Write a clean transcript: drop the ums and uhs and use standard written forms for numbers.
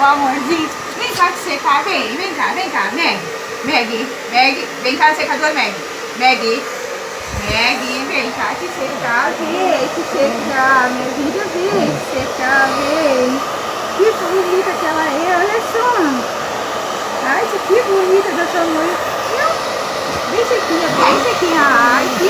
meu amorzinho. Vem cá te secar, vem cá, Meg. Meg, vem cá, secador, Meg. Meg, vem cá te secar, vem te secar, minha vida, vem te secar, vem. Que bonita que ela é, olha só. Ai, que bonita da sua mãe. Bem sequinha, bem sequinha. Ai, que